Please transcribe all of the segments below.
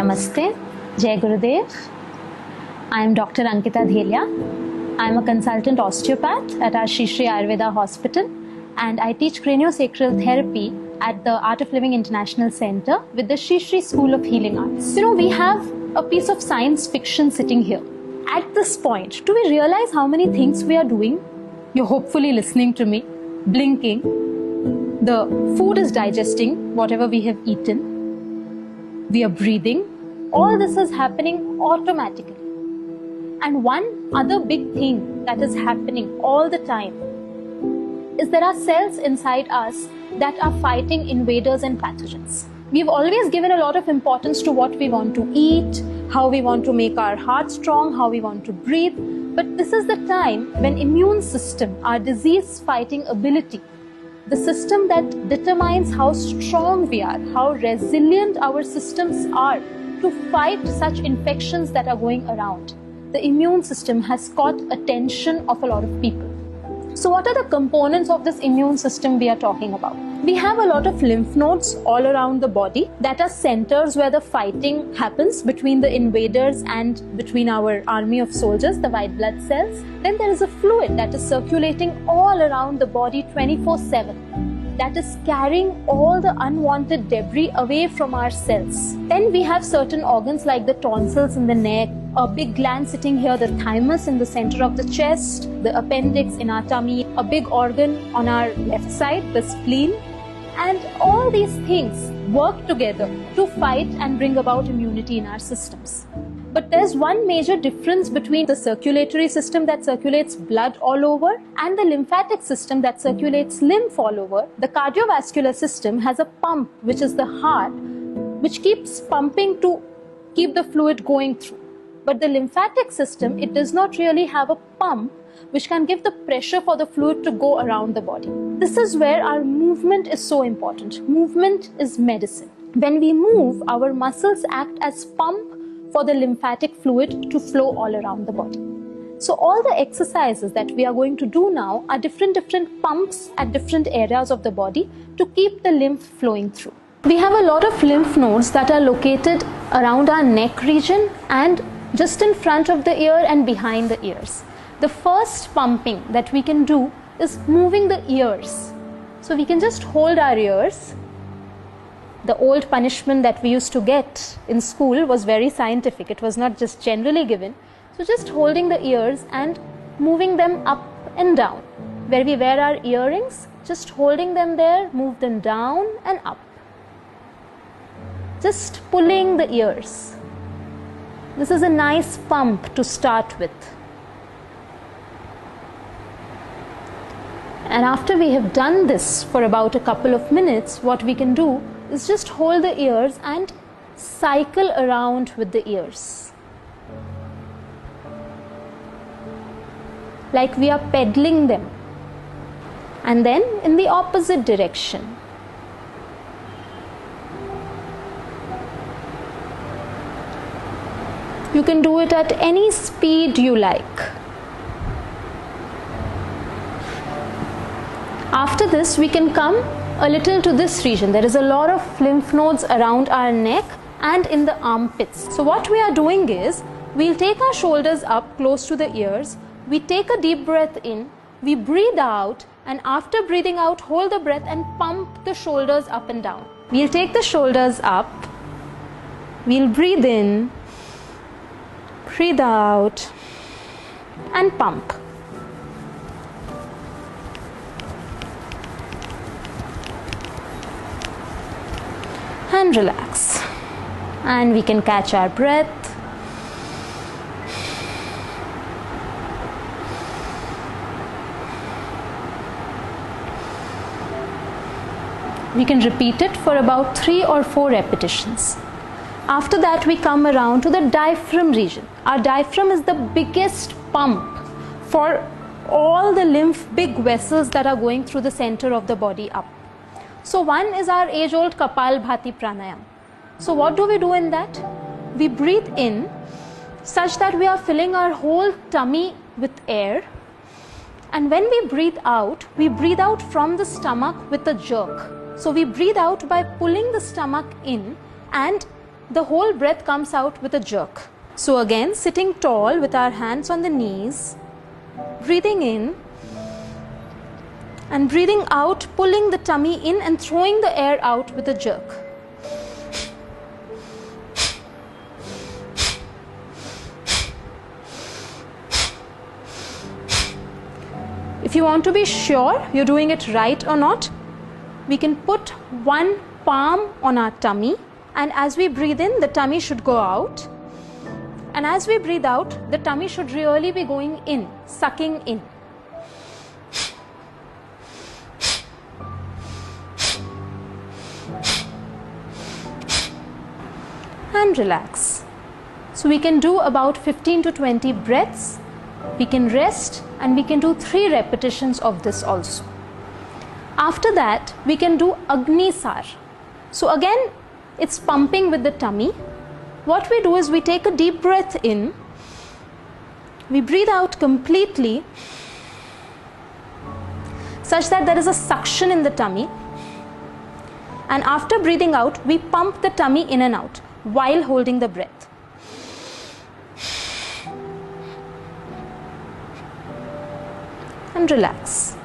Namaste, Jai Gurudev. I am Dr. Ankita Dhelia. I am a consultant osteopath at our Shri Shri Ayurveda Hospital, and I teach craniosacral therapy at the Art of Living International Center with the Shri Shri School of Healing Arts. We have a piece of science fiction sitting here. At this point, do we realize how many things we are doing? You're hopefully listening to me, blinking. The food is digesting whatever we have eaten. We are breathing. All this is happening automatically. And one other big thing that is happening all the time is there are cells inside us that are fighting invaders and pathogens. We've always given a lot of importance to what we want to eat, how we want to make our heart strong, how we want to breathe. But this is the time when immune system, our disease fighting ability, the system that determines how strong we are, how resilient our systems are to fight such infections that are going around. The immune system has caught attention of a lot of people. So what are the components of this immune system we are talking about? We have a lot of lymph nodes all around the body that are centers where the fighting happens between the invaders and between our army of soldiers, the white blood cells. Then there is a fluid that is circulating all around the body 24/7. That is carrying all the unwanted debris away from our cells. Then we have certain organs like the tonsils in the neck, a big gland sitting here, the thymus in the center of the chest, the appendix in our tummy, a big organ on our left side, the spleen. And all these things work together to fight and bring about immunity in our systems. But there's one major difference between the circulatory system that circulates blood all over and the lymphatic system that circulates lymph all over. The cardiovascular system has a pump, which is the heart, which keeps pumping to keep the fluid going through. But the lymphatic system, it does not really have a pump which can give the pressure for the fluid to go around the body. This is where our movement is so important. Movement is medicine. When we move, our muscles act as pump for the lymphatic fluid to flow all around the body. So all the exercises that we are going to do now are different pumps at different areas of the body to keep the lymph flowing through. We have a lot of lymph nodes that are located around our neck region and just in front of the ear and behind the ears. The first pumping that we can do is moving the ears. So we can just hold our ears. The old punishment that we used to get in school was very scientific. It was not just generally given. So just holding the ears and moving them up and down. Where we wear our earrings, just holding them there, move them down and up. Just pulling the ears. This is a nice pump to start with. And after we have done this for about a couple of minutes, what we can do is just hold the ears and cycle around with the ears. Like we are pedaling them. And then in the opposite direction. You can do it at any speed you like. After this, we can come a little to this region. There is a lot of lymph nodes around our neck and in the armpits. So what we are doing is, we'll take our shoulders up close to the ears. We take a deep breath in, we breathe out, and after breathing out, hold the breath and pump the shoulders up and down. We'll take the shoulders up, we'll breathe in, breathe out, and pump. And relax. And we can catch our breath. We can repeat it for about 3 or 4 repetitions. After that, we come around to the diaphragm region. Our diaphragm is the biggest pump for all the big vessels that are going through the center of the body up. So one is our age-old Kapalbhati pranayam. So what do we do in that? We breathe in such that we are filling our whole tummy with air. And when we breathe out from the stomach with a jerk. So we breathe out by pulling the stomach in and the whole breath comes out with a jerk. So again, sitting tall with our hands on the knees, breathing in and breathing out, pulling the tummy in and throwing the air out with a jerk. If you want to be sure you're doing it right or not, we can put one palm on our tummy, and as we breathe in, the tummy should go out. And as we breathe out, the tummy should really be going in, sucking in. And relax. So we can do about 15 to 20 breaths. We can rest and we can do 3 repetitions of this also. After that, we can do Agnisar. So again, it's pumping with the tummy. What we do is we take a deep breath in, we breathe out completely such that there is a suction in the tummy, and after breathing out, we pump the tummy in and out while holding the breath. And relax.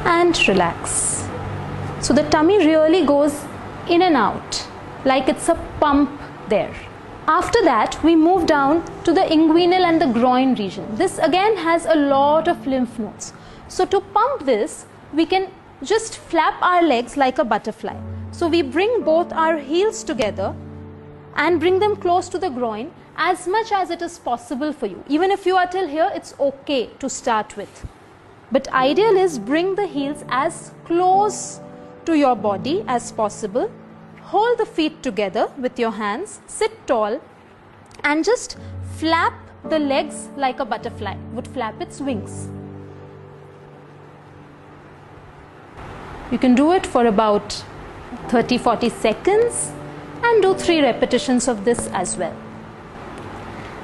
And relax. So the tummy really goes in and out like it's a pump there. After that, we move down to the inguinal and the groin region. This again has a lot of lymph nodes. So to pump this, we can just flap our legs like a butterfly. So we bring both our heels together and bring them close to the groin as much as it is possible for you. Even if you are till here, it's okay to start with. But ideal is bring the heels as close to your body as possible. Hold the feet together with your hands, sit tall and just flap the legs like a butterfly would flap its wings. You can do it for about 30-40 seconds and do 3 repetitions of this as well.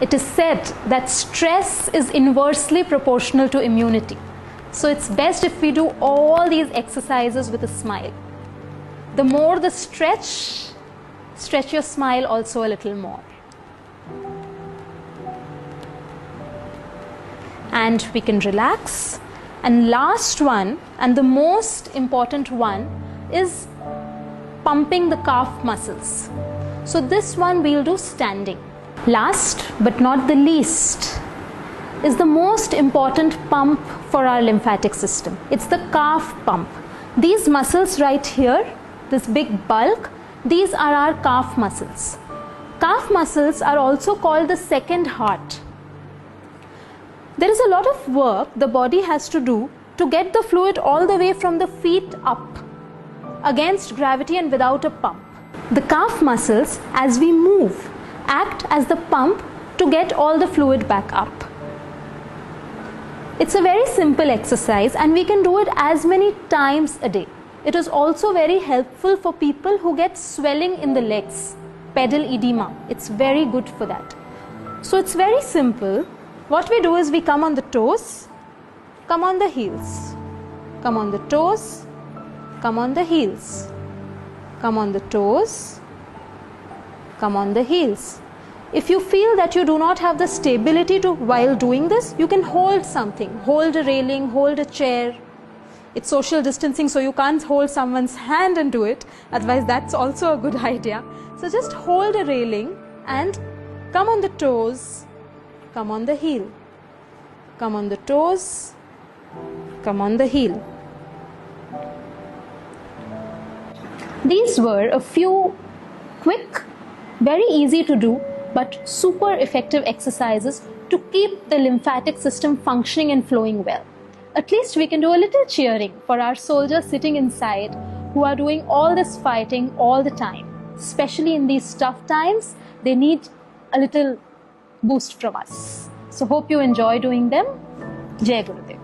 It is said that stress is inversely proportional to immunity. So it's best if we do all these exercises with a smile. The more the stretch your smile also a little more. And we can relax. And last one, and the most important one, is pumping the calf muscles. So this one we'll do standing. Last but not the least is the most important pump for our lymphatic system. It's the calf pump. These muscles right here, this big bulk, these are our calf muscles. Calf muscles are also called the second heart. There is a lot of work the body has to do to get the fluid all the way from the feet up against gravity and without a pump. The calf muscles, as we move, act as the pump to get all the fluid back up. It's a very simple exercise and we can do it as many times a day. It is also very helpful for people who get swelling in the legs, pedal edema. It's very good for that. So it's very simple. What we do is we come on the toes, come on the heels, come on the toes, come on the heels, come on the toes, come on the heels. If you feel that you do not have the stability to while doing this, you can hold something, hold a railing, hold a chair. It's social distancing, so you can't hold someone's hand and do it. Otherwise, that's also a good idea. So just hold a railing and come on the toes, come on the heel, come on the toes, come on the heel. These were a few quick, very easy to do, but super effective exercises to keep the lymphatic system functioning and flowing well. At least we can do a little cheering for our soldiers sitting inside who are doing all this fighting all the time. Especially in these tough times, they need a little boost from us. So hope you enjoy doing them. Jai Gurudev.